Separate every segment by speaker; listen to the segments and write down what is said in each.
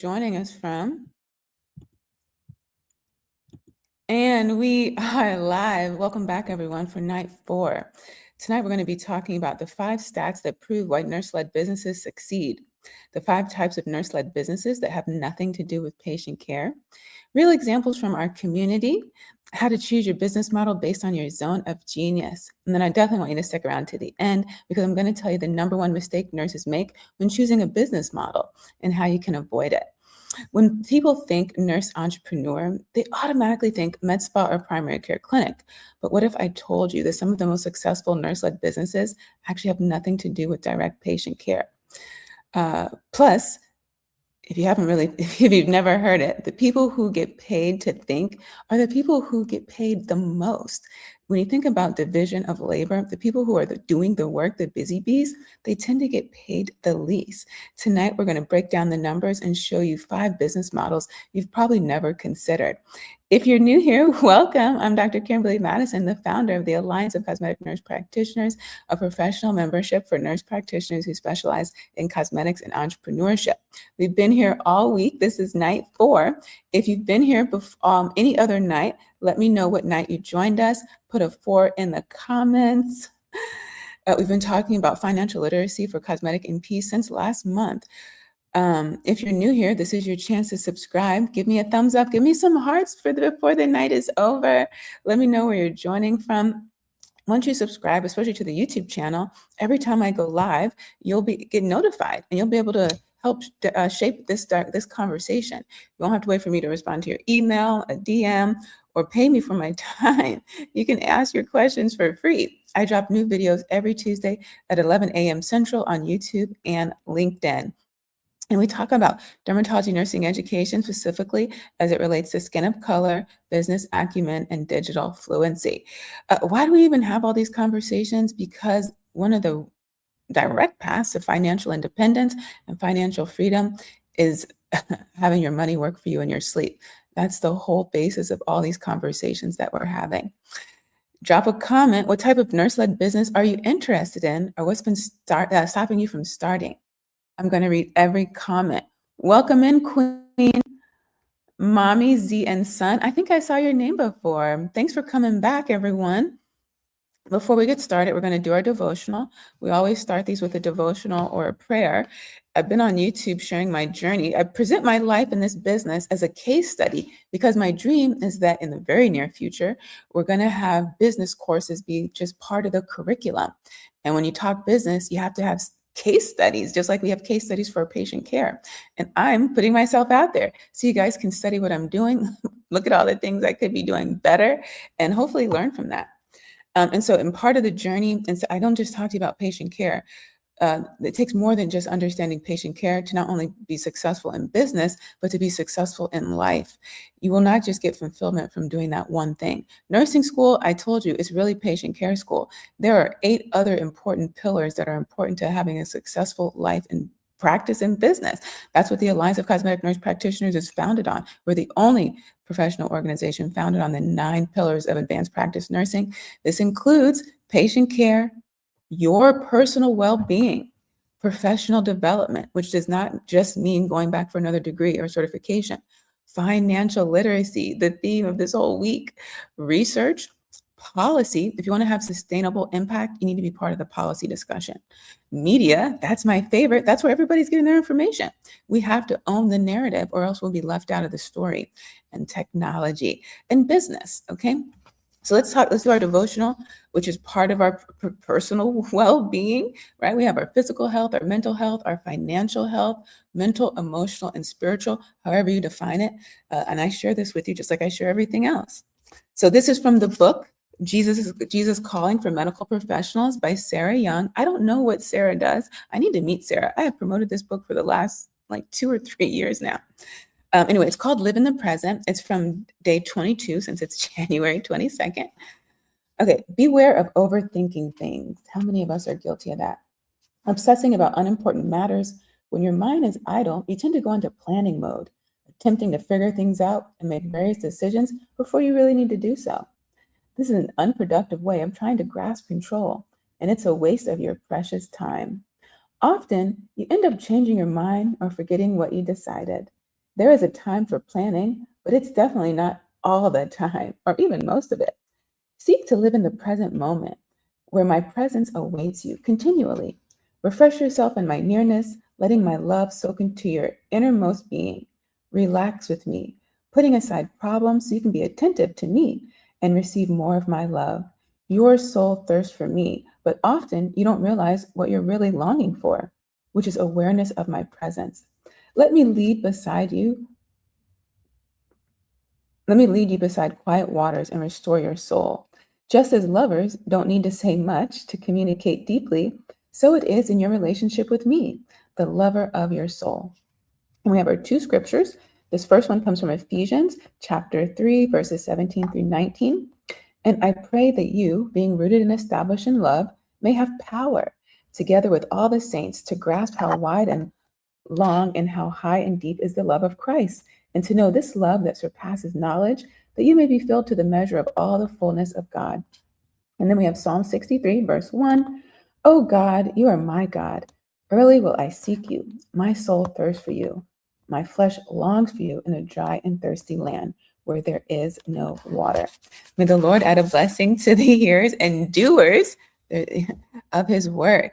Speaker 1: joining us from. And we are live. Welcome back, everyone, for night 4. Tonight, we're going to be talking about the 5 stats that prove why nurse-led businesses succeed, the 5 types of nurse-led businesses that have nothing to do with patient care, real examples from our community, how to choose your business model based on your zone of genius. And then I definitely want you to stick around to the end because I'm going to tell you the number 1 mistake nurses make when choosing a business model and how you can avoid it. When people think nurse entrepreneur, they automatically think med spa or primary care clinic. But what if I told you that some of the most successful nurse-led businesses actually have nothing to do with direct patient care? Plus, if you've never heard it, the people who get paid to think are the people who get paid the most. When you think about division of labor, the people who are doing the work, the busy bees, they tend to get paid the least. Tonight, we're going to break down the numbers and show you 5 business models you've probably never considered. If you're new here, welcome. I'm Dr. Kimberly Madison, the founder of the Alliance of Cosmetic Nurse Practitioners, a professional membership for nurse practitioners who specialize in cosmetics and entrepreneurship. We've been here all week. This is night 4. If you've been here any other night, let me know what night you joined us. Put a 4 in the comments. We've been talking about financial literacy for cosmetic NPs since last month. If you're new here, this is your chance to subscribe. Give me a thumbs up. Give me some hearts before the night is over. Let me know where you're joining from. Once you subscribe, especially to the YouTube channel, every time I go live, you'll get notified and you'll be able to help shape this conversation. You won't have to wait for me to respond to your email, a DM, or pay me for my time. You can ask your questions for free. I drop new videos every Tuesday at 11 a.m. Central on YouTube and LinkedIn. And we talk about dermatology nursing education specifically as it relates to skin of color, business acumen, and digital fluency. Why do we even have all these conversations? Because one of the direct paths to financial independence and financial freedom is having your money work for you in your sleep. That's the whole basis of all these conversations that we're having. Drop a comment. What type of nurse-led business are you interested in, or what's been stopping you from starting? I'm going to read every comment. Welcome in, Queen, Mommy, Z, and Son. I think I saw your name before. Thanks for coming back, everyone. Before we get started, we're going to do our devotional. We always start these with a devotional or a prayer. I've been on YouTube sharing my journey. I present my life in this business as a case study because my dream is that in the very near future, we're going to have business courses be just part of the curriculum. And when you talk business, you have to have case studies, just like we have case studies for patient care. And I'm putting myself out there so you guys can study what I'm doing, look at all the things I could be doing better, and hopefully learn from that. And so in part of the journey, and so I don't just talk to you about patient care. It takes more than just understanding patient care to not only be successful in business, but to be successful in life. You will not just get fulfillment from doing that one thing. Nursing school, I told you, is really patient care school. There are 8 other important pillars that are important to having a successful life and practice in business. That's what the Alliance of Cosmetic Nurse Practitioners is founded on. We're the only professional organization founded on the 9 pillars of advanced practice nursing. This includes patient care, your personal well-being, professional development, which does not just mean going back for another degree or certification, financial literacy, the theme of this whole week, research, policy. If you want to have sustainable impact, you need to be part of the policy discussion. Media, that's my favorite. That's where everybody's getting their information. We have to own the narrative or else we'll be left out of the story. And technology and business, okay? So let's do our devotional, which is part of our personal well-being, right? We have our physical health, our mental health, our financial health, mental, emotional, and spiritual, however you define it. And I share this with you just like I share everything else. So this is from the book, Jesus Calling for Medical Professionals by Sarah Young. I don't know what Sarah does. I need to meet Sarah. I have promoted this book for the last 2 or 3 years now. Anyway, it's called Live in the Present. It's from day 22 since it's January 22nd. Okay, beware of overthinking things. How many of us are guilty of that? Obsessing about unimportant matters. When your mind is idle, you tend to go into planning mode, attempting to figure things out and make various decisions before you really need to do so. This is an unproductive way of trying to grasp control, and it's a waste of your precious time. Often, you end up changing your mind or forgetting what you decided. There is a time for planning, but it's definitely not all the time, or even most of it. Seek to live in the present moment, where my presence awaits you continually. Refresh yourself in my nearness, letting my love soak into your innermost being. Relax with me, putting aside problems so you can be attentive to me and receive more of my love. Your soul thirsts for me, but often you don't realize what you're really longing for, which is awareness of my presence. Let me lead beside you. Let me lead you beside quiet waters and restore your soul. Just as lovers don't need to say much to communicate deeply, so it is in your relationship with me, the lover of your soul. And we have our two scriptures. This first one comes from Ephesians chapter 3, verses 17 through 19. And I pray that you, being rooted and established in love, may have power, together with all the saints, to grasp how wide and long and how high and deep is the love of Christ, and to know this love that surpasses knowledge, that you may be filled to the measure of all the fullness of God. And then we have Psalm 63, verse 1. O God, you are my God. Early will I seek you. My soul thirsts for you. My flesh longs for you in a dry and thirsty land where there is no water. May the Lord add a blessing to the hearers and doers of his word.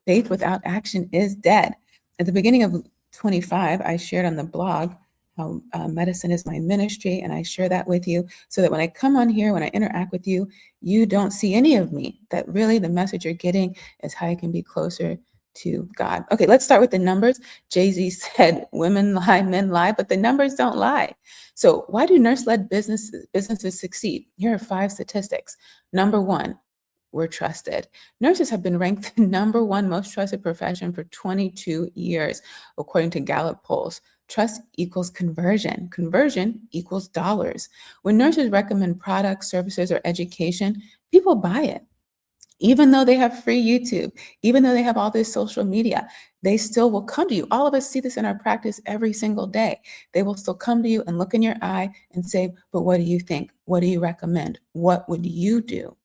Speaker 1: Faith without action is dead. At the beginning of 25, I shared on the blog how medicine is my ministry, and I share that with you so that when I come on here, when I interact with you, you don't see any of me. That really the message you're getting is how you can be closer to God. Okay, let's start with the numbers. Jay-Z said, women lie, men lie, but the numbers don't lie. So why do nurse-led businesses succeed? Here are 5 statistics. Number 1, we're trusted. Nurses have been ranked the number 1 most trusted profession for 22 years, according to Gallup polls. Trust equals conversion. Conversion equals dollars. When nurses recommend products, services, or education, people buy it. Even though they have free YouTube, even though they have all this social media, they still will come to you. All of us see this in our practice every single day. They will still come to you and look in your eye and say, but what do you think? What do you recommend? What would you do?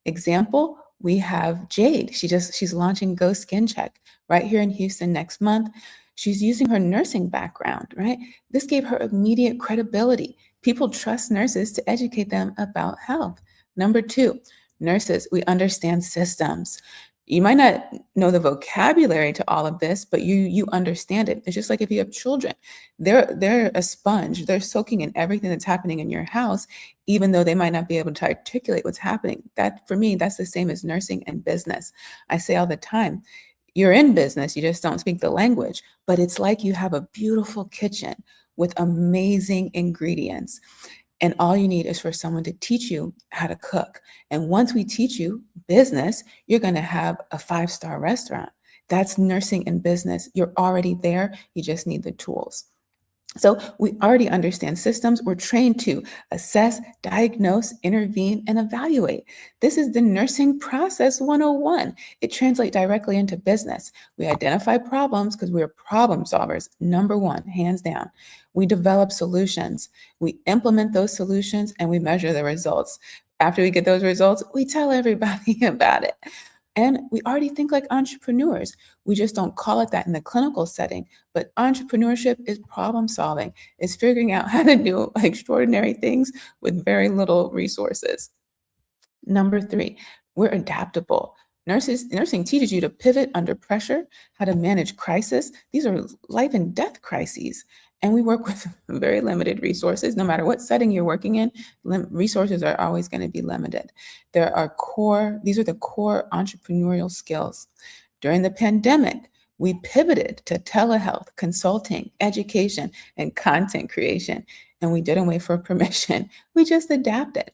Speaker 1: Example, we have Jade. She's launching Go Skin Check right here in Houston next month. She's using her nursing background, right? This gave her immediate credibility. People trust nurses to educate them about health. Number 2, nurses, we understand systems. You might not know the vocabulary to all of this, but you understand it. It's just like if you have children, they're a sponge. They're soaking in everything that's happening in your house, even though they might not be able to articulate what's happening. That, for me, that's the same as nursing and business. I say all the time, you're in business, you just don't speak the language, but it's like you have a beautiful kitchen with amazing ingredients. And all you need is for someone to teach you how to cook. And once we teach you business, you're going to have a 5-star restaurant. That's nursing and business. You're already there. You just need the tools. So we already understand systems. We're trained to assess, diagnose, intervene, and evaluate. This is the nursing process 101. It translates directly into business. We identify problems because we're problem solvers, number 1, hands down. We develop solutions. We implement those solutions and we measure the results. After we get those results, we tell everybody about it. And we already think like entrepreneurs. We just don't call it that in the clinical setting. But entrepreneurship is problem solving, is figuring out how to do extraordinary things with very little resources. Number 3, we're adaptable. Nursing teaches you to pivot under pressure, how to manage crisis. These are life and death crises. And we work with very limited resources. No matter what setting you're working in, resources are always going to be limited. These are the core entrepreneurial skills. During the pandemic, we pivoted to telehealth, consulting, education, and content creation. And we didn't wait for permission. We just adapted.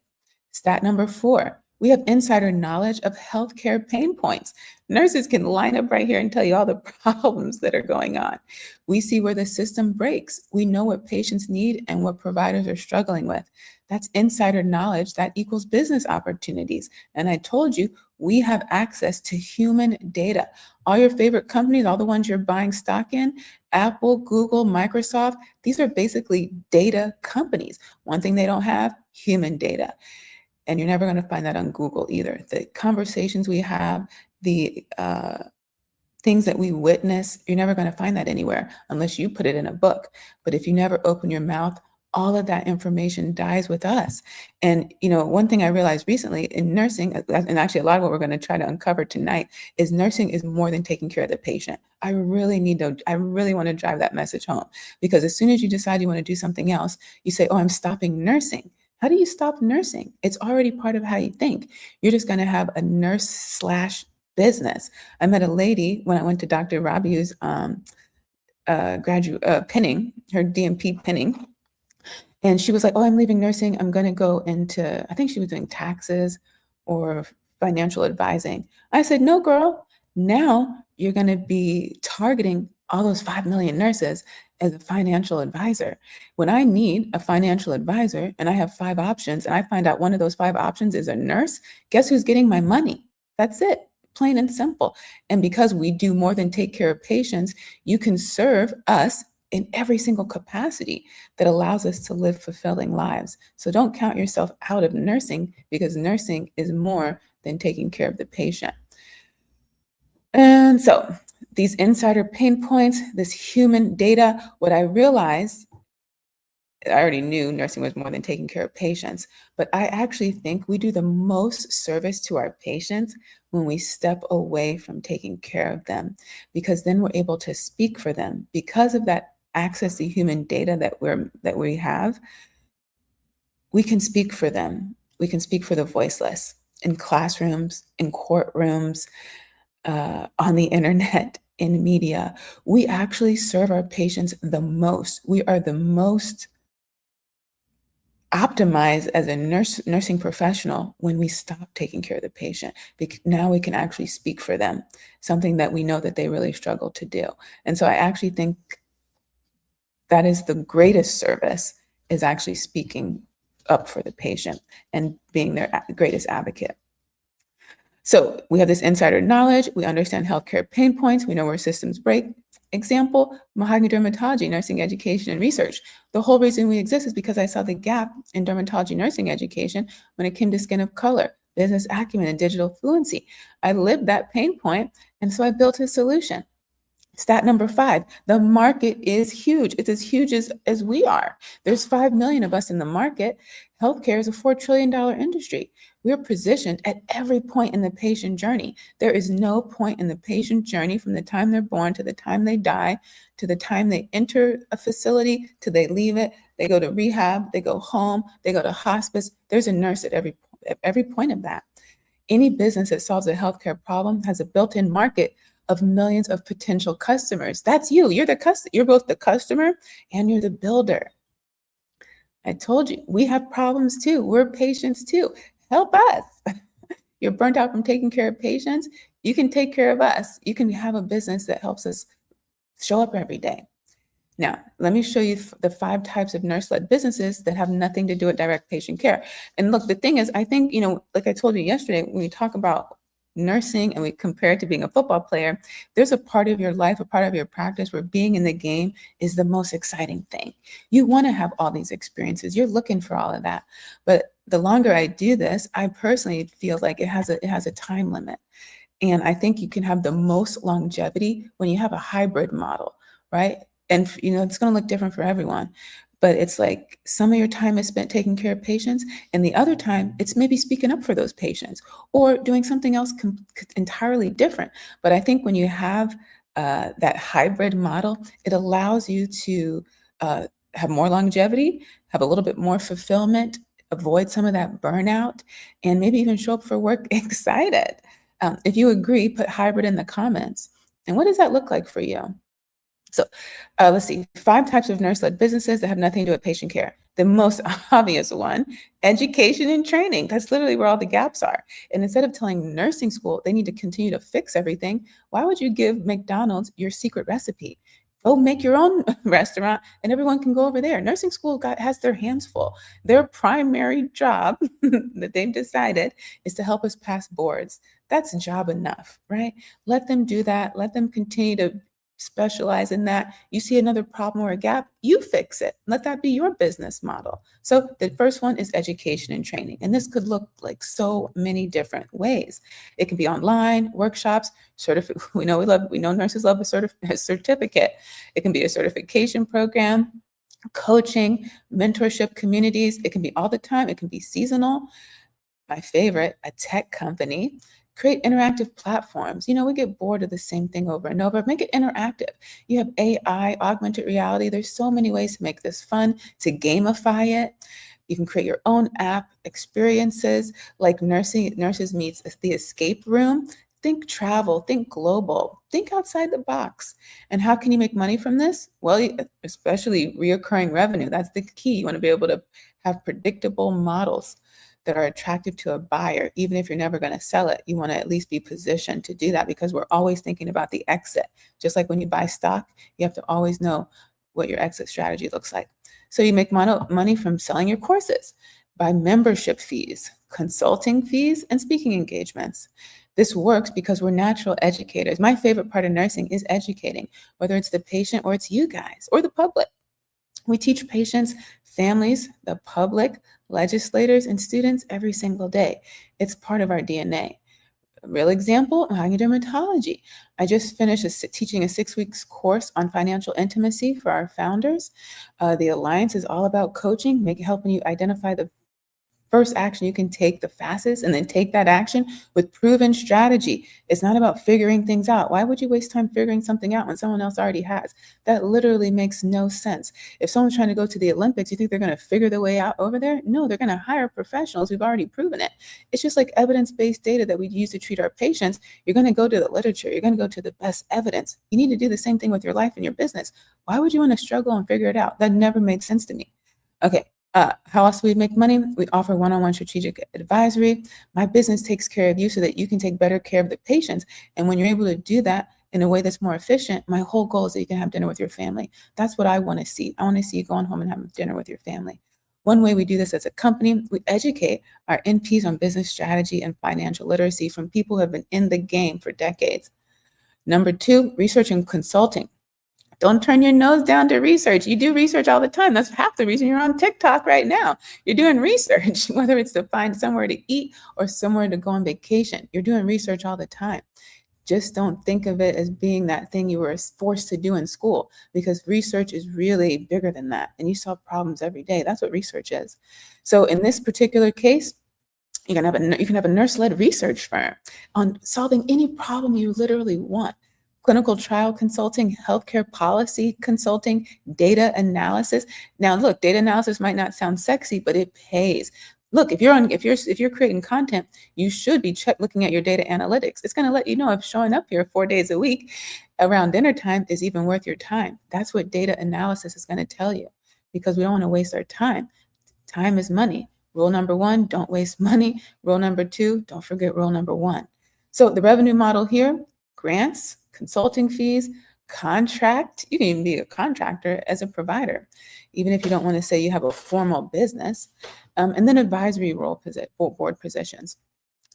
Speaker 1: Stat number 4, we have insider knowledge of healthcare pain points. Nurses can line up right here and tell you all the problems that are going on. We see where the system breaks. We know what patients need and what providers are struggling with. That's insider knowledge that equals business opportunities. And I told you, we have access to human data. All your favorite companies, all the ones you're buying stock in, Apple, Google, Microsoft, these are basically data companies. One thing they don't have, human data. And you're never going to find that on Google either. The conversations we have, the things that we witness, you're never going to find that anywhere unless you put it in a book. But if you never open your mouth, all of that information dies with us. And, one thing I realized recently in nursing, and actually a lot of what we're going to try to uncover tonight, is nursing is more than taking care of the patient. I really want to drive that message home, because as soon as you decide you want to do something else, you say, oh, I'm stopping nursing. How do you stop nursing? It's already part of how you think. You're just going to have a nurse slash business. I met a lady when I went to Dr. Rabiu's graduate pinning, her DMP pinning. And she was like, oh, I'm leaving nursing. I'm going to go into, I think she was doing taxes or financial advising. I said, no, girl, now you're going to be targeting all those 5 million nurses as a financial advisor. When I need a financial advisor and I have 5 options and I find out one of those 5 options is a nurse, guess who's getting my money? That's it, plain and simple. And because we do more than take care of patients, you can serve us in every single capacity that allows us to live fulfilling lives. So don't count yourself out of nursing, because nursing is more than taking care of the patient. And so these insider pain points, this human data, what I realized, I already knew nursing was more than taking care of patients, but I actually think we do the most service to our patients when we step away from taking care of them, because then we're able to speak for them. Because of that access to human data that we have, we can speak for them. We can speak for the voiceless in classrooms, in courtrooms, on the internet, in media. We actually serve our patients the most. We are the most optimized as a nursing professional when we stop taking care of the patient. Because now we can actually speak for them, something that we know that they really struggle to do. And so I actually think that is the greatest service, is actually speaking up for the patient and being their greatest advocate. So we have this insider knowledge. We understand healthcare pain points. We know where systems break. Example, Mahogany Dermatology, nursing education and research. The whole reason we exist is because I saw the gap in dermatology nursing education when it came to skin of color, business acumen, and digital fluency. I lived that pain point, and so I built a solution. Stat number 5, the market is huge. It's as huge as we are. There's 5 million of us in the market. Healthcare is a $4 trillion industry. We're positioned at every point in the patient journey. There is no point in the patient journey from the time they're born to the time they die, to the time they enter a facility, to they leave it, they go to rehab, they go home, they go to hospice. There's a nurse at every point of that. Any business that solves a healthcare problem has a built-in market of millions of potential customers. That's you. You're both the customer and you're the builder. I told you, we have problems too. We're patients too. Help us. You're burnt out from taking care of patients. You can take care of us. You can have a business that helps us show up every day. Now, let me show you the 5 types of nurse-led businesses that have nothing to do with direct patient care. And look, the thing is, I think, like I told you yesterday, when we talk about nursing and we compare it to being a football player, there's a part of your life, a part of your practice where being in the game is the most exciting thing. You want to have all these experiences. You're looking for all of that. But the longer I do this, I personally feel like it has a time limit. And I think you can have the most longevity when you have a hybrid model, right? And it's going to look different for everyone. But it's like some of your time is spent taking care of patients, and the other time it's maybe speaking up for those patients or doing something else entirely different. But I think when you have that hybrid model, it allows you to have more longevity, have a little bit more fulfillment, avoid some of that burnout, and maybe even show up for work excited. If you agree, put hybrid in the comments. And what does that look like for you? So let's see, 5 types of nurse-led businesses that have nothing to do with patient care. The most obvious one, education and training. That's literally where all the gaps are. And instead of telling nursing school they need to continue to fix everything, why would you give McDonald's your secret recipe? Go make your own restaurant and everyone can go over there. Nursing school has their hands full. Their primary job that they've decided is to help us pass boards. That's job enough, right? Let them do that. Let them continue to specialize in that. You see another problem or a gap, you fix it. Let that be your business model. So the first one is education and training. And this could look like so many different ways. It can be online, workshops, we know nurses love a certificate. It can be a certification program, coaching, mentorship communities. It can be all the time. It can be seasonal. My favorite, a tech company. Create interactive platforms. We get bored of the same thing over and over. Make it interactive. You have AI, augmented reality. There's so many ways to make this fun, to gamify it. You can create your own app, experiences like Nurses Meets the Escape Room. Think travel, think global, think outside the box. And how can you make money from this? Well, especially reoccurring revenue. That's the key. You want to be able to have predictable models that are attractive to a buyer. Even if you're never going to sell it, you want to at least be positioned to do that, because we're always thinking about the exit. Just like when you buy stock, you have to always know what your exit strategy looks like. So you make money from selling your courses by membership fees, consulting fees, and speaking engagements. This works because we're natural educators. My favorite part of nursing is educating, whether it's the patient or it's you guys or the public. We teach patients, families, the public, legislators, and students every single day. It's part of our DNA. A real example, Mahogany Dermatology. I just finished teaching a 6-week course on financial intimacy for our founders. The Alliance is all about coaching, helping you identify the first action you can take the fastest, and then take that action with proven strategy. It's not about figuring things out. Why would you waste time figuring something out when someone else already has? That literally makes no sense. If someone's trying to go to the Olympics, you think they're going to figure their way out over there? No, they're going to hire professionals who've already proven it. It's just like evidence-based data that we use to treat our patients. You're going to go to the literature. You're going to go to the best evidence. You need to do the same thing with your life and your business. Why would you want to struggle and figure it out? That never made sense to me. Okay. How else do we make money? We offer one-on-one strategic advisory. My business takes care of you so that you can take better care of the patients. And when you're able to do that in a way that's more efficient, my whole goal is that you can have dinner with your family. That's what I want to see. I want to see you going home and having dinner with your family. One way we do this as a company, we educate our NPs on business strategy and financial literacy from people who have been in the game for decades. Number 2, research and consulting. Don't turn your nose down to research. You do research all the time. That's half the reason you're on TikTok right now. You're doing research, whether it's to find somewhere to eat or somewhere to go on vacation. You're doing research all the time. Just don't think of it as being that thing you were forced to do in school, because research is really bigger than that. And you solve problems every day. That's what research is. So in this particular case, you can have a nurse-led research firm on solving any problem you literally want. Clinical trial consulting, healthcare policy consulting, data analysis. Now, look, data analysis might not sound sexy, but it pays. Look, if you're creating content, you should be looking at your data analytics. It's going to let you know if showing up here 4 days a week around dinner time is even worth your time. That's what data analysis is going to tell you, because we don't want to waste our time. Time is money. Rule number 1, don't waste money. Rule number 2, don't forget rule number 1. So the revenue model here, grants, consulting fees, contract. You can even be a contractor as a provider, even if you don't want to say you have a formal business. And then advisory board positions.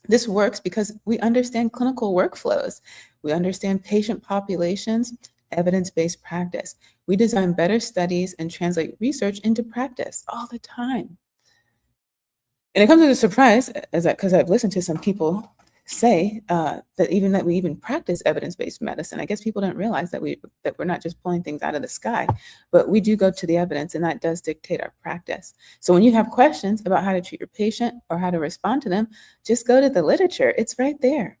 Speaker 1: This works because we understand clinical workflows. We understand patient populations, evidence-based practice. We design better studies and translate research into practice all the time. And it comes as a surprise, because I've listened to some people say that we even practice evidence-based medicine. I guess people don't realize that we're not just pulling things out of the sky, but we do go to the evidence, and that does dictate our practice. So when you have questions about how to treat your patient or how to respond to them, just go to the literature. It's right there.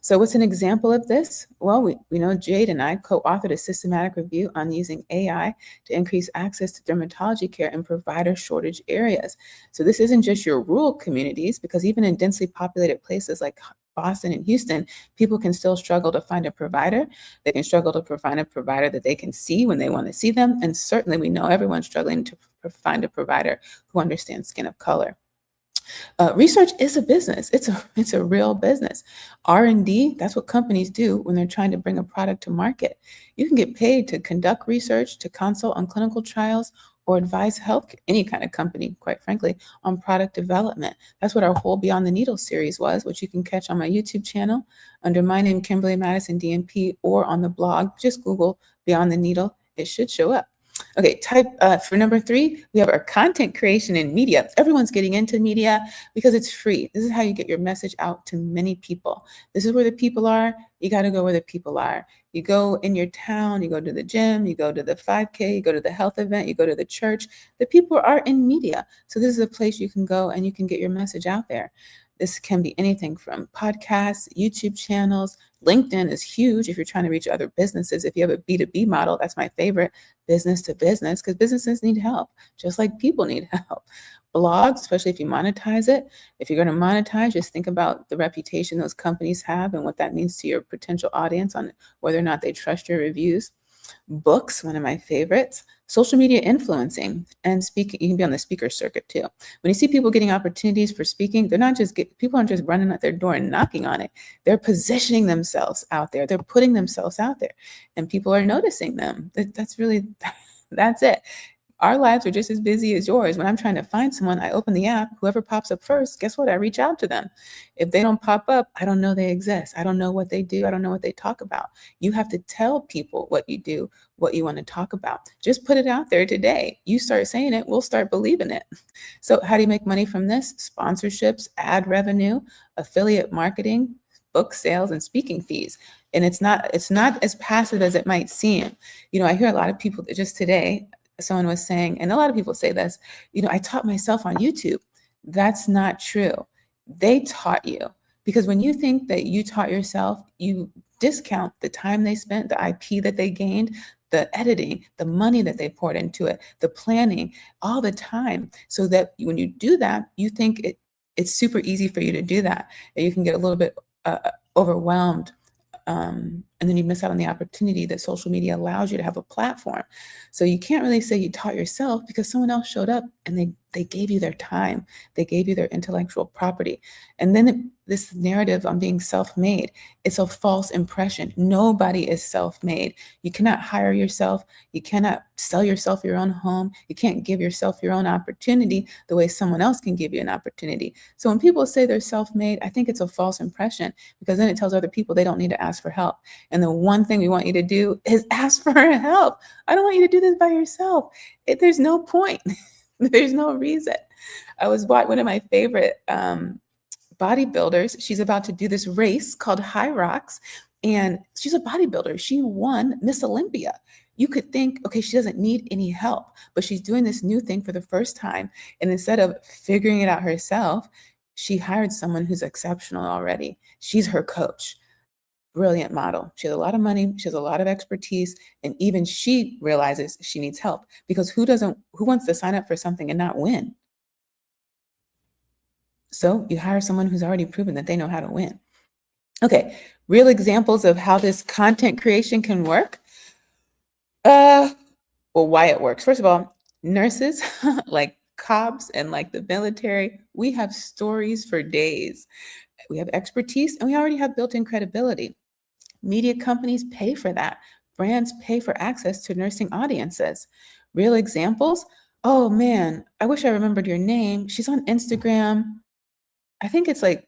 Speaker 1: So what's an example of this? Well, we know Jade and I co-authored a systematic review on using AI to increase access to dermatology care in provider shortage areas. So this isn't just your rural communities, because even in densely populated places like Boston and Houston, people can still struggle to find a provider. They can struggle to find a provider that they can see when they want to see them. And certainly we know everyone's struggling to find a provider who understands skin of color. Research is a business. It's a real business. R&D, that's what companies do when they're trying to bring a product to market. You can get paid to conduct research, to consult on clinical trials, or advise health, any kind of company, quite frankly, on product development. That's what our whole Beyond the Needle series was, which you can catch on my YouTube channel under my name, Kimberly Madison, DNP, or on the blog. Just Google Beyond the Needle. It should show up. Okay, for number 3, we have our content creation and media. Everyone's getting into media because it's free. This is how you get your message out to many people. This is where the people are. You got to go where the people are. You go in your town, you go to the gym, you go to the 5K, you go to the health event, you go to the church. The people are in media. So this is a place you can go and you can get your message out there. This can be anything from podcasts, YouTube channels. LinkedIn is huge if you're trying to reach other businesses. If you have a B2B model, that's my favorite, business to business, because businesses need help, just like people need help. Blogs, especially if you monetize it. If you're going to monetize, just think about the reputation those companies have and what that means to your potential audience on whether or not they trust your reviews. Books, one of my favorites. Social media influencing and speaking. You can be on the speaker circuit too. When you see people getting opportunities for speaking, people aren't just running at their door and knocking on it. They're positioning themselves out there. They're putting themselves out there, and people are noticing them. That's it. Our lives are just as busy as yours. When I'm trying to find someone, I open the app. Whoever pops up first, guess what? I reach out to them. If they don't pop up, I don't know they exist. I don't know what they do. I don't know what they talk about. You have to tell people what you do, what you want to talk about. Just put it out there today. You start saying it, we'll start believing it. So how do you make money from this? Sponsorships, ad revenue, affiliate marketing, book sales, and speaking fees. And it's not as passive as it might seem. I hear a lot of people just today, someone was saying, and a lot of people say this, I taught myself on YouTube. That's not true. They taught you, because when you think that you taught yourself, you discount the time they spent, the IP that they gained, the editing, the money that they poured into it, the planning, all the time. So that when you do that, you think it's super easy for you to do that. And you can get a little bit overwhelmed. And then you miss out on the opportunity that social media allows you to have a platform. So you can't really say you taught yourself, because someone else showed up and they gave you their time. They gave you their intellectual property. And then this narrative on being self-made, it's a false impression. Nobody is self-made. You cannot hire yourself. You cannot sell yourself your own home. You can't give yourself your own opportunity the way someone else can give you an opportunity. So when people say they're self-made, I think it's a false impression, because then it tells other people they don't need to ask for help. And the one thing we want you to do is ask for help. I don't want you to do this by yourself. There's no point. There's no reason. I was one of my favorite bodybuilders. She's about to do this race called High Rocks, and she's a bodybuilder. She won Miss Olympia. You could think, okay, she doesn't need any help, but she's doing this new thing for the first time. And instead of figuring it out herself, she hired someone who's exceptional already. She's her coach. Brilliant model. She has a lot of money. She has a lot of expertise. And even she realizes she needs help, because who wants to sign up for something and not win? So you hire someone who's already proven that they know how to win. Okay, real examples of how this content creation can work. Well, why it works. First of all, nurses, like cops and like the military, we have stories for days. We have expertise, and we already have built-in credibility. Media companies pay for that. Brands pay for access to nursing audiences. Real examples? Oh man, I wish I remembered your name. She's on Instagram. I think it's like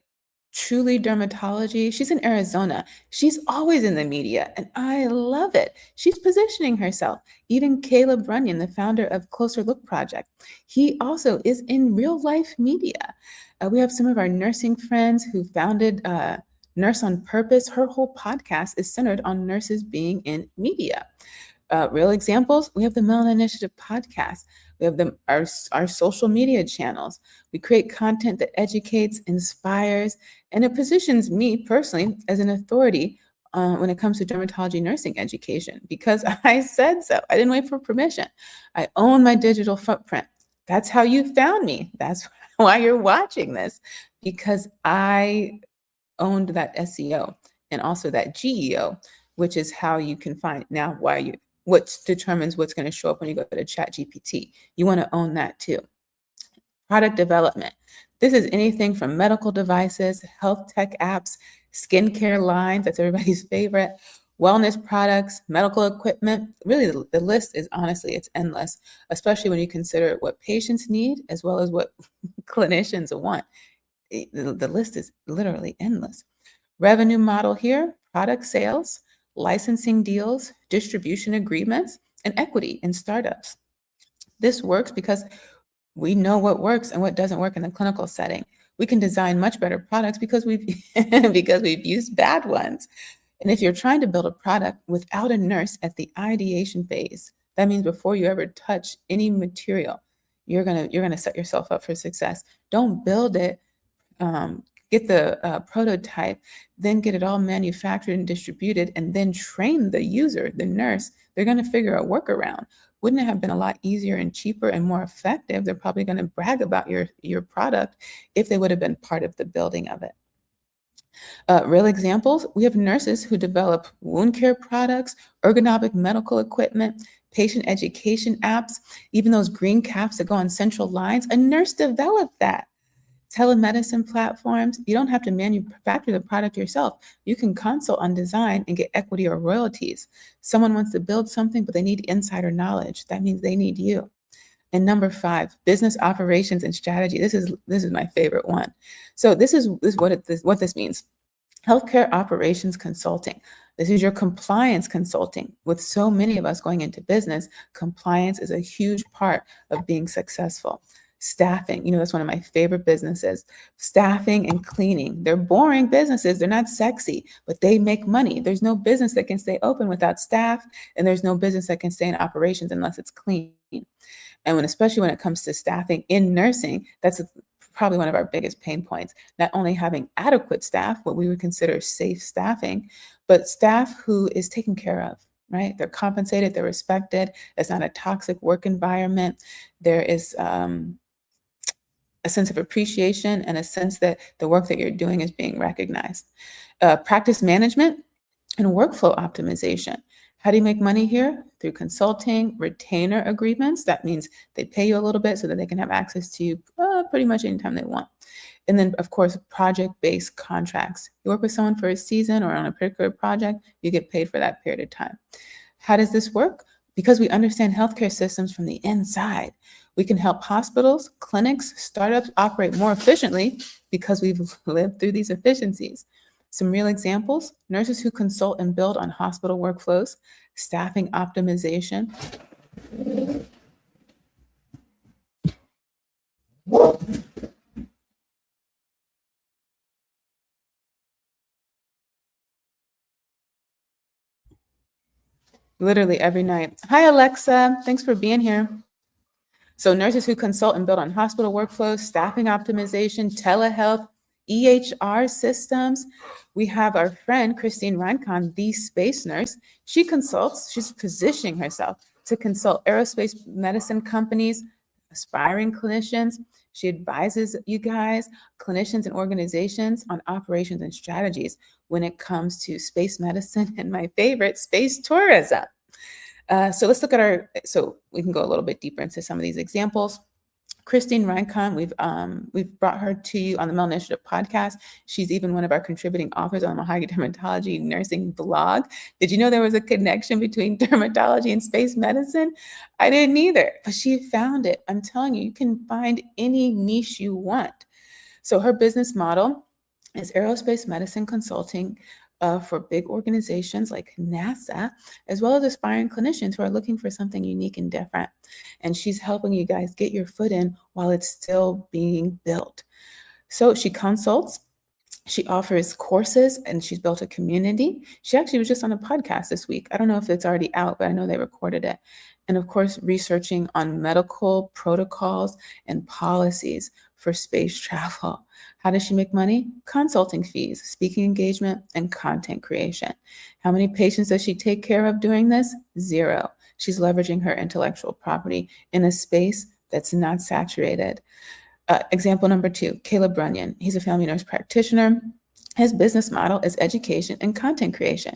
Speaker 1: Truly Dermatology. She's in Arizona. She's always in the media, and I love it. She's positioning herself. Even Caleb Runyon, the founder of Closer Look Project, he also is in real life media. We have some of our nursing friends who founded Nurse on Purpose. Her whole podcast is centered on nurses being in media. Real examples, we have the Melanin Initiative podcast. We have our social media channels. We create content that educates, inspires, and it positions me personally as an authority when it comes to dermatology nursing education, because I said so. I didn't wait for permission. I own my digital footprint. That's how you found me. That's why you're watching this, because I owned that SEO and also that GEO, which is how you can find now what determines what's going to show up when you go to ChatGPT. You want to own that too. Product development. This is anything from medical devices, health tech apps, skincare lines, that's everybody's favorite, wellness products, medical equipment. Really, the list is honestly, it's endless, especially when you consider what patients need as well as what clinicians want. The list is literally endless. Revenue model here, product sales, licensing deals, distribution agreements, and equity in startups. This works because we know what works and what doesn't work in the clinical setting. We can design much better products because we've because we've used bad ones. And if you're trying to build a product without a nurse at the ideation phase, that means before you ever touch any material, you're gonna set yourself up for success. Don't build it, get the prototype, then get it all manufactured and distributed, and then train the user, the nurse. They're going to figure a workaround. Wouldn't it have been a lot easier and cheaper and more effective? They're probably going to brag about your product if they would have been part of the building of it. Real examples, we have nurses who develop wound care products, ergonomic medical equipment, patient education apps, even those green caps that go on central lines. A nurse developed that. Telemedicine platforms, you don't have to manufacture the product yourself. You can consult on design and get equity or royalties. Someone wants to build something, but they need insider knowledge. That means they need you. And number 5, business operations and strategy. This is my favorite one. So this is what this means. Healthcare operations consulting. This is your compliance consulting. With so many of us going into business, compliance is a huge part of being successful. Staffing, that's one of my favorite businesses. Staffing and cleaning. They're boring businesses. They're not sexy, but they make money. There's no business that can stay open without staff, and there's no business that can stay in operations unless it's clean. And especially when it comes to staffing in nursing, that's probably one of our biggest pain points. Not only having adequate staff, what we would consider safe staffing, but staff who is taken care of, right? They're compensated, they're respected. It's not a toxic work environment. There is a sense of appreciation and a sense that the work that you're doing is being recognized. Practice management and workflow optimization. How do you make money here? Through consulting, retainer agreements. That means they pay you a little bit so that they can have access to you pretty much anytime they want. And then, of course, project-based contracts. You work with someone for a season or on a particular project, you get paid for that period of time. How does this work? Because we understand healthcare systems from the inside. We can help hospitals, clinics, startups operate more efficiently because we've lived through these efficiencies. Some real examples, nurses who consult and build on hospital workflows, staffing optimization. Literally every night. Hi, Alexa. Thanks for being here. So nurses who consult and build on hospital workflows, staffing optimization, telehealth, EHR systems. We have our friend, Christine Rincon, the space nurse. She consults, she's positioning herself to consult aerospace medicine companies, aspiring clinicians. She advises you guys, clinicians and organizations on operations and strategies when it comes to space medicine and my favorite, space tourism. So let's look at so we can go a little bit deeper into some of these examples. Christine Rincon, we've brought her to you on the Mel Initiative podcast. She's even one of our contributing authors on the Mahogany Dermatology nursing blog. Did you know there was a connection between dermatology and space medicine? I didn't either, but she found it. I'm telling you, you can find any niche you want. So her business model is aerospace medicine consulting for big organizations like NASA, as well as aspiring clinicians who are looking for something unique and different. And she's helping you guys get your foot in while it's still being built. So she consults, she offers courses, and she's built a community. She actually was just on a podcast this week. I don't know if it's already out, but I know they recorded it. And of course, researching on medical protocols and policies for space travel. How does she make money? Consulting fees, speaking engagement, and content creation. How many patients does she take care of doing this? 0. She's leveraging her intellectual property in a space that's not saturated. Example number 2, Caleb Runyon. He's a family nurse practitioner. His business model is education and content creation.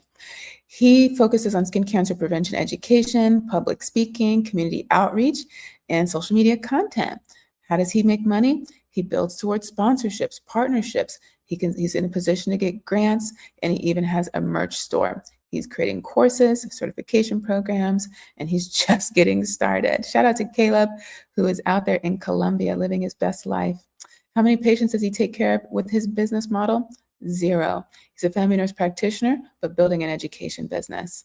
Speaker 1: He focuses on skin cancer prevention education, public speaking, community outreach, and social media content. How does he make money? He builds towards sponsorships, partnerships. He's in a position to get grants, and he even has a merch store. He's creating courses, certification programs, and he's just getting started. Shout out to Caleb, who is out there in Colombia living his best life. How many patients does he take care of with his business model? 0. He's a family nurse practitioner, but building an education business.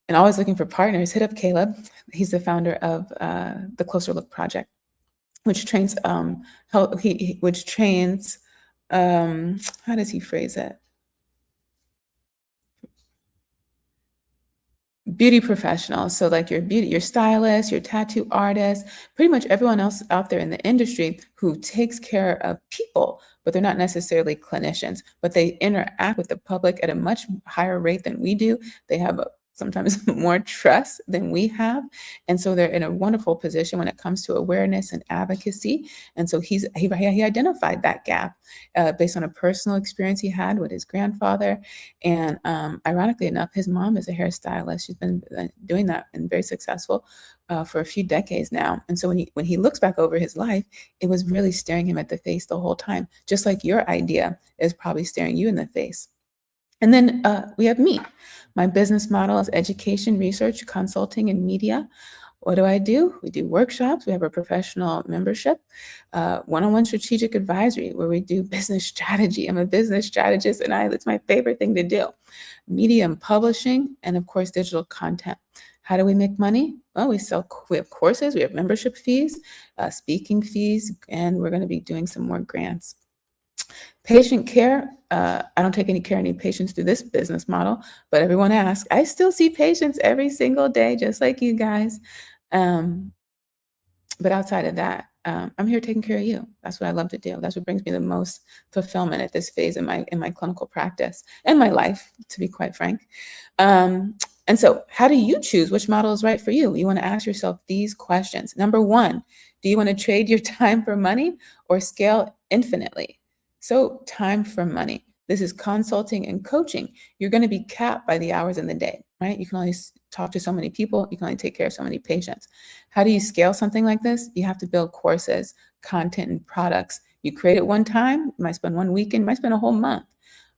Speaker 1: And always looking for partners. Hit up Caleb. He's the founder of the Closer Look Project, which trains how does he phrase it? Beauty professionals. So like your stylist, your tattoo artist, pretty much everyone else out there in the industry who takes care of people, but they're not necessarily clinicians, but they interact with the public at a much higher rate than we do. They have sometimes more trust than we have. And so they're in a wonderful position when it comes to awareness and advocacy. And so he identified that gap based on a personal experience he had with his grandfather. And ironically enough, his mom is a hairstylist. She's been doing that and very successful for a few decades now. And so when he looks back over his life, it was really staring him at the face the whole time, just like your idea is probably staring you in the face. And then we have me. My business model is education, research, consulting, and media. What do? We do workshops. We have a professional membership, one-on-one strategic advisory where we do business strategy. I'm a business strategist, and it's my favorite thing to do. Media and publishing, and of course, digital content. How do we make money? Well, we have courses, we have membership fees, speaking fees, and we're going to be doing some more grants. Patient care, I don't take any patients through this business model, but everyone asks. I still see patients every single day, just like you guys. But outside of that, I'm here taking care of you. That's what I love to do. That's what brings me the most fulfillment at this phase in my clinical practice and my life, to be quite frank. And so how do you choose which model is right for you? You want to ask yourself these questions. Number 1, do you want to trade your time for money or scale infinitely? So time for money. This is consulting and coaching. You're going to be capped by the hours in the day, right? You can only talk to so many people. You can only take care of so many patients. How do you scale something like this? You have to build courses, content, and products. You create it one time. You might spend one weekend, you might spend a whole month,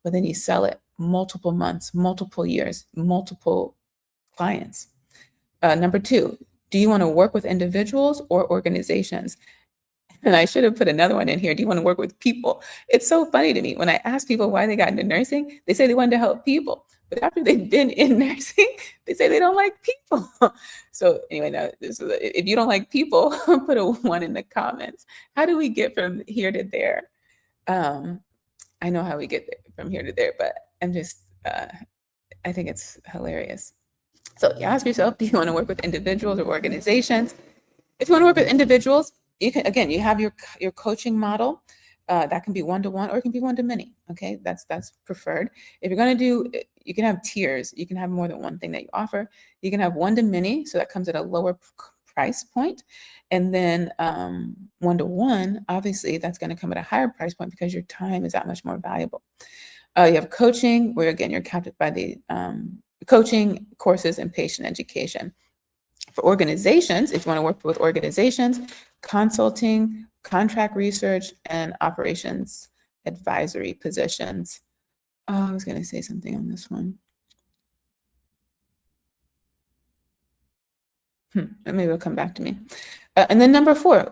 Speaker 1: but then you sell it multiple months, multiple years, multiple clients. Number 2, do you want to work with individuals or organizations? And I should have put another one in here. Do you want to work with people? It's so funny to me. When I ask people why they got into nursing, they say they wanted to help people. But after they've been in nursing, they say they don't like people. So anyway, now, if you don't like people, put a 1 in the comments. How do we get from here to there? I know how we get there, from here to there, but I'm just, I think it's hilarious. So you ask yourself, do you want to work with individuals or organizations? If you want to work with individuals, you can, again, you have your coaching model. That can be one-to-one or it can be one-to-many. Okay, that's preferred. If you're going to do, you can have tiers. You can have more than one thing that you offer. You can have one-to-many, so that comes at a lower price point. And then one-to-one, obviously, that's going to come at a higher price point because your time is that much more valuable. You have coaching, where again, you're capped by the coaching, courses, and patient education. For organizations, if you want to work with organizations, consulting, contract research, and operations advisory positions. I was going to say something on this one. Maybe it'll come back to me. And then number 4,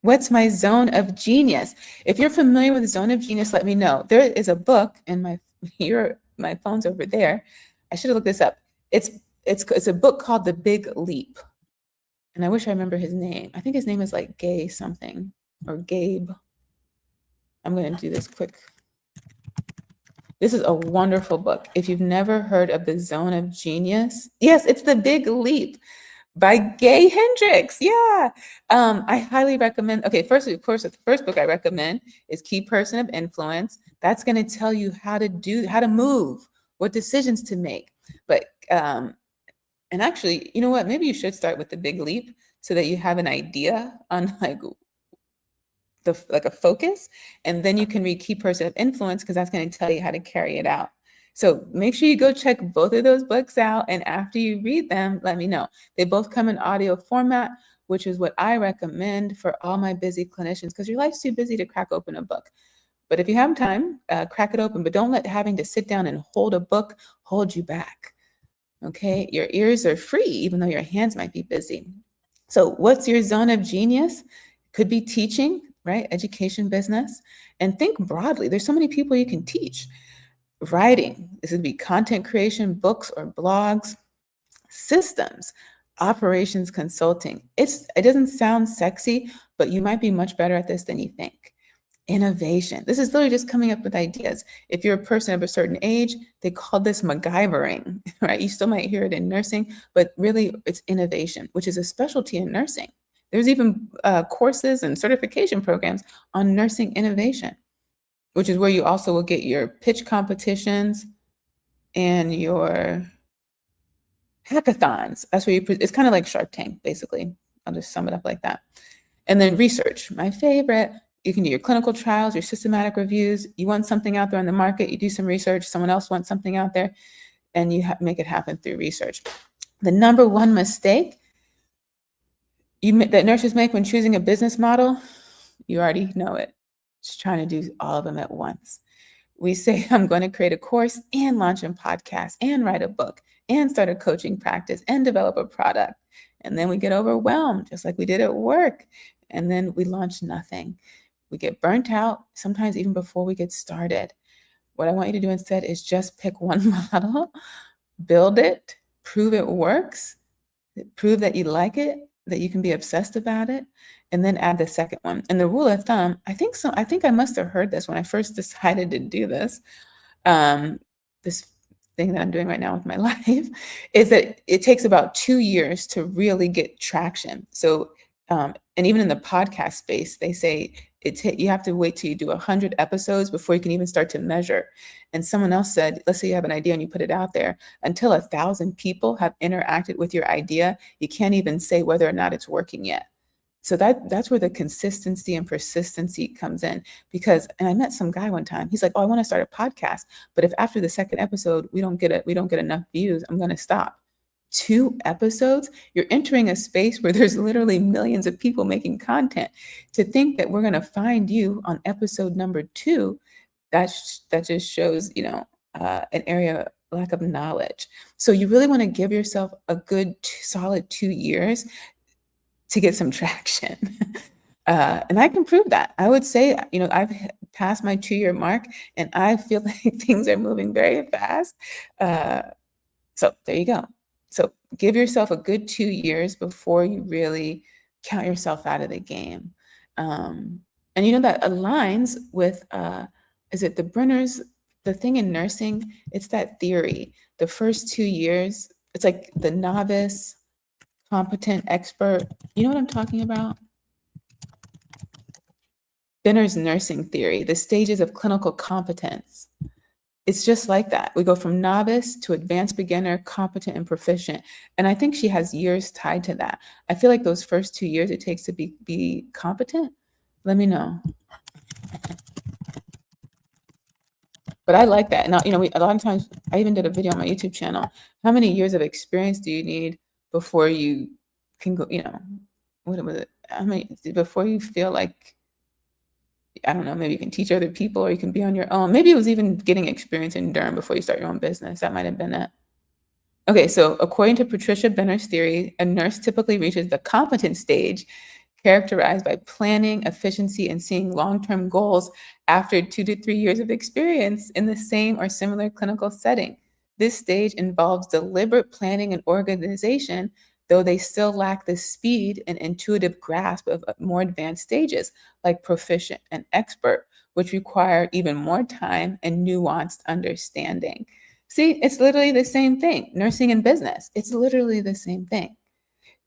Speaker 1: what's my zone of genius? If you're familiar with zone of genius, let me know. There is a book in my phone's over there. I should have looked this up. It's a book called The Big Leap. And I wish I remember his name. I think his name is like Gay something or Gabe. I'm going to do this quick. This is a wonderful book. If you've never heard of The Zone of Genius, yes, it's The Big Leap by Gay Hendricks. Yeah. I highly recommend. Okay, first, of course, the first book I recommend is Key Person of Influence. That's going to tell you how to move, what decisions to make. But and actually, you know what? Maybe you should start with The Big Leap so that you have an idea on like a focus, and then you can read Key Person of Influence because that's going to tell you how to carry it out. So make sure you go check both of those books out, and after you read them, let me know. They both come in audio format, which is what I recommend for all my busy clinicians because your life's too busy to crack open a book. But if you have time, crack it open, but don't let having to sit down and hold a book hold you back. Okay, your ears are free, even though your hands might be busy. So, what's your zone of genius? Could be teaching, right? Education, business. And think broadly. There's so many people you can teach. Writing, this would be content creation, books or blogs, systems, operations consulting. It doesn't sound sexy, but you might be much better at this than you think. Innovation. This is literally just coming up with ideas. If you're a person of a certain age, they call this MacGyvering, right? You still might hear it in nursing, but really it's innovation, which is a specialty in nursing. There's even courses and certification programs on nursing innovation, which is where you also will get your pitch competitions and your hackathons. That's where it's kind of like Shark Tank, basically. I'll just sum it up like that. And then research, my favorite. You can do your clinical trials, your systematic reviews. You want something out there on the market, you do some research. Someone else wants something out there, and you make it happen through research. The number one mistake that nurses make when choosing a business model, you already know it. Just trying to do all of them at once. We say, I'm going to create a course and launch a podcast and write a book and start a coaching practice and develop a product. And then we get overwhelmed, just like we did at work. And then we launch nothing. We get burnt out, sometimes even before we get started. What I want you to do instead is just pick one model, build it, prove it works, prove that you like it, that you can be obsessed about it, and then add the second one. And the rule of thumb, I think I must have heard this when I first decided to do this. This thing that I'm doing right now with my life is that it takes about 2 years to really get traction. So, and even in the podcast space, they say you have to wait till you do 100 episodes before you can even start to measure. And someone else said, let's say you have an idea and you put it out there, until 1,000 people have interacted with your idea, you can't even say whether or not it's working yet. So that's where the consistency and persistency comes in. And I met some guy one time. He's like, "Oh, I want to start a podcast, but if after the second episode we don't get enough views, I'm going to stop." 2 episodes, you're entering a space where there's literally millions of people making content. To think that we're going to find you on episode number 2, that just shows, an area lack of knowledge. So you really want to give yourself a good solid 2 years to get some traction. And I can prove that. I would say, I've passed my 2-year mark and I feel like things are moving very fast. So there you go. So give yourself a good 2 years before you really count yourself out of the game. And that aligns with, is it the thing in nursing? It's that theory. The first 2 years, it's like the novice, competent, expert. You know what I'm talking about? Benner's nursing theory, the stages of clinical competence. It's just like that. We go from novice to advanced beginner, competent, and proficient. And I think she has years tied to that. I feel like those first 2 years it takes to be competent. Let me know. But I like that. And a lot of times, I even did a video on my YouTube channel. How many years of experience do you need before you can go, what was it? How many, before you feel like, I don't know, maybe you can teach other people or you can be on your own. Maybe it was even getting experience in derm before you start your own business. That might have been it. Okay, so according to Patricia Benner's theory, a nurse typically reaches the competent stage, characterized by planning, efficiency, and seeing long-term goals after 2 to 3 years of experience in the same or similar clinical setting. This stage involves deliberate planning and organization, though they still lack the speed and intuitive grasp of more advanced stages, like proficient and expert, which require even more time and nuanced understanding. See, it's literally the same thing. Nursing and business, it's literally the same thing.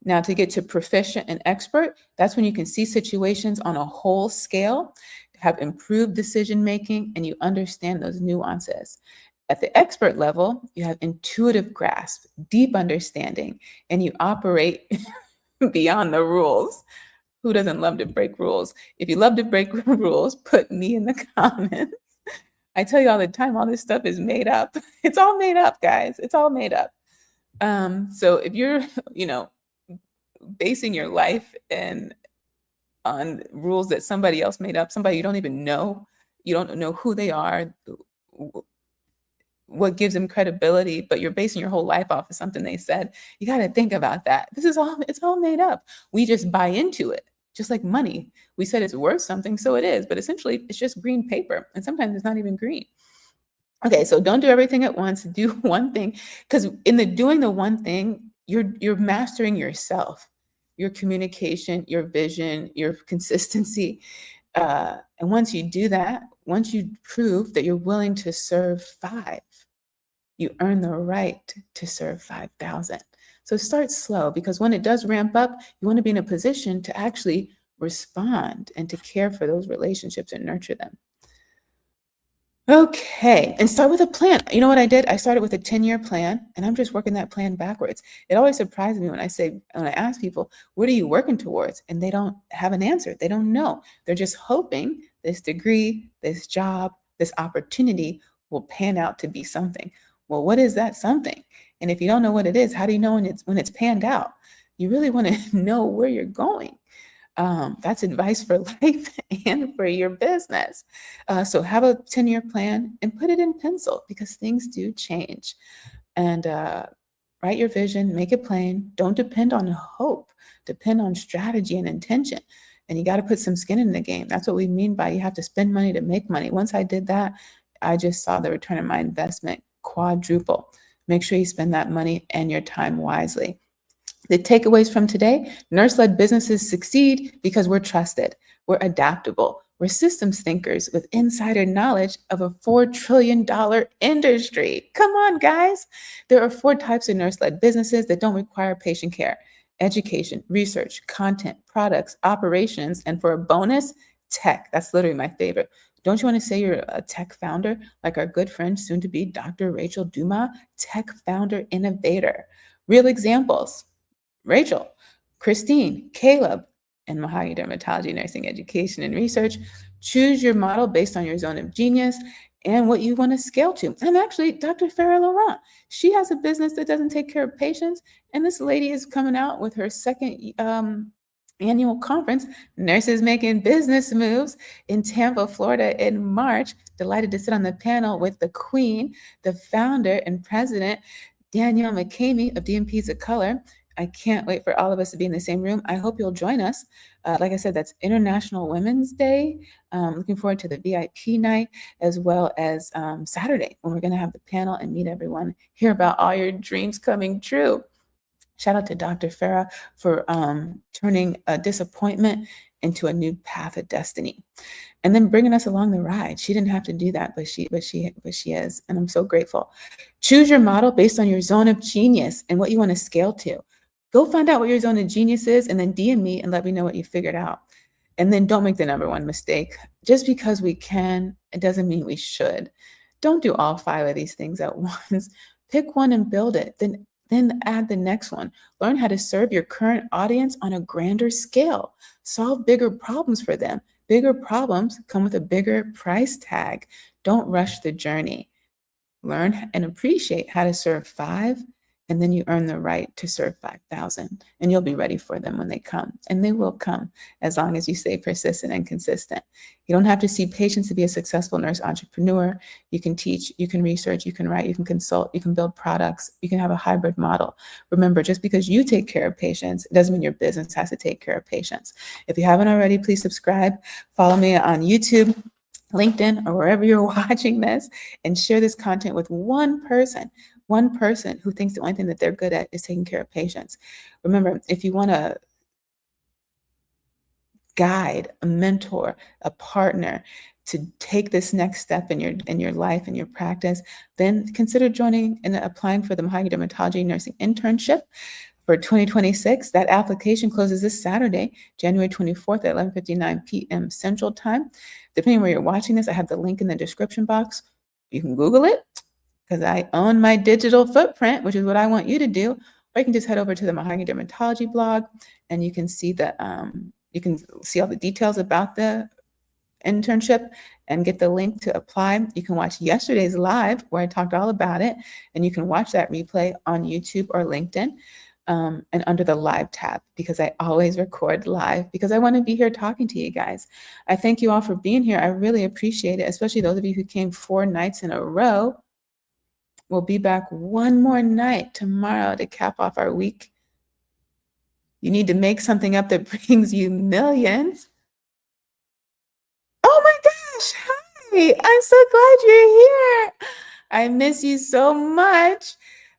Speaker 1: Now, to get to proficient and expert, that's when you can see situations on a whole scale, have improved decision making, and you understand those nuances. At the expert level, you have intuitive grasp, deep understanding, and you operate beyond the rules. Who doesn't love to break rules? If you love to break rules, put me in the comments. I tell you all the time, all this stuff is made up. It's all made up, guys. It's all made up. So if you're, basing your life on rules that somebody else made up, somebody you don't even know, You don't know who they are, what gives them credibility, but you're basing your whole life off of something they said. You got to think about that. It's all made up. We just buy into it, just like money. We said it's worth something, so it is, but essentially it's just green paper, and sometimes it's not even green. Okay, so don't do everything at once. Do one thing, because in the doing the one thing, you're mastering yourself, your communication, your vision, your consistency. And once you do that, once you prove that you're willing to serve five, you earn the right to serve 5,000. So start slow, because when it does ramp up, you want to be in a position to actually respond and to care for those relationships and nurture them. Okay, and start with a plan. You know what I did? I started with a 10-year plan, and I'm just working that plan backwards. It always surprises me when I ask people, what are you working towards? And they don't have an answer. They don't know. They're just hoping this degree, this job, this opportunity will pan out to be something. Well, what is that something? And if you don't know what it is, how do you know when it's panned out? You really want to know where you're going. That's advice for life and for your business. So have a 10-year plan and put it in pencil, because things do change. And write your vision, make it plain. Don't depend on hope, depend on strategy and intention. And you got to put some skin in the game. That's what we mean by you have to spend money to make money. Once I did that, I just saw the return on my investment quadruple. Make sure you spend that money and your time wisely. The takeaways from today: nurse-led businesses succeed because we're trusted, we're adaptable, we're systems thinkers with insider knowledge of a $4 trillion industry. Come on, guys. There are 4 types of nurse-led businesses that don't require patient care: education, research, content, products, operations, and for a bonus, tech. That's literally my favorite. Don't you want to say you're a tech founder, like our good friend, soon to be Dr. Rachel Dumas, tech founder innovator? Real examples: Rachel, Christine, Caleb, and Mahogany Dermatology, Nursing Education and Research. Choose your model based on your zone of genius and what you want to scale to. And actually, Dr. Farah Laurent, she has a business that doesn't take care of patients. And this lady is coming out with her second annual conference, Nurses Making Business Moves, in Tampa, Florida in March. Delighted to sit on the panel with the queen, the founder and president, Danielle McCamey of DMPs of Color. I can't wait for all of us to be in the same room. I hope you'll join us. Like I said, that's International Women's Day. Looking forward to the VIP night, as well as Saturday, when we're going to have the panel and meet everyone, hear about all your dreams coming true. Shout out to Dr. Farah for turning a disappointment into a new path of destiny, and then bringing us along the ride. She didn't have to do that, but she is, and I'm so grateful. Choose your model based on your zone of genius and what you want to scale to. Go find out what your zone of genius is, and then DM me and let me know what you figured out. And then don't make the number one mistake. Just because we can, it doesn't mean we should. Don't do all 5 of these things at once. Pick one and build it. Then add the next one. Learn how to serve your current audience on a grander scale. Solve bigger problems for them. Bigger problems come with a bigger price tag. Don't rush the journey. Learn and appreciate how to serve 5, and then you earn the right to serve 5,000, and you'll be ready for them when they come. And they will come, as long as you stay persistent and consistent. You don't have to see patients to be a successful nurse entrepreneur. You can teach, you can research, you can write, you can consult, you can build products, you can have a hybrid model. Remember, just because you take care of patients, it doesn't mean your business has to take care of patients. If you haven't already, please subscribe. Follow me on YouTube, LinkedIn, or wherever you're watching this, and share this content with one person who thinks the only thing that they're good at is taking care of patients. Remember, if you want a guide, a mentor, a partner to take this next step in your life and your practice, then consider joining and applying for the Mahogany Dermatology Nursing Internship for 2026. That application closes this Saturday, January 24th at 11:59 p.m. Central Time. Depending where you're watching this, I have the link in the description box. You can Google it, because I own my digital footprint, which is what I want you to do. Or you can just head over to the Mahogany Dermatology blog, and you can see all the details about the internship and get the link to apply. You can watch yesterday's live where I talked all about it, and you can watch that replay on YouTube or LinkedIn. and under the live tab, because I always record live because I want to be here talking to you guys. I thank you all for being here. I really appreciate it, especially those of you who came 4 nights in a row. We'll be back one more night tomorrow to cap off our week. You need to make something up that brings you millions. Oh my gosh, hi. I'm so glad you're here. I miss you so much.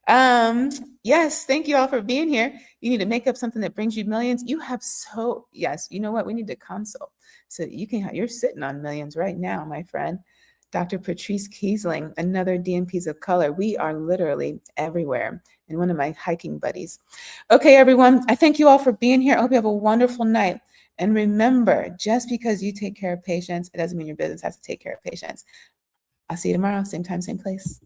Speaker 1: Um, yes, thank you all for being here. You need to make up something that brings you millions. You have yes, you know what? We need to consult so you can you're sitting on millions right now, my friend. Dr. Patrice Kiesling, another DNPs of color. We are literally everywhere, and one of my hiking buddies. Okay, everyone, I thank you all for being here. I hope you have a wonderful night. And remember, just because you take care of patients, it doesn't mean your business has to take care of patients. I'll see you tomorrow, same time, same place.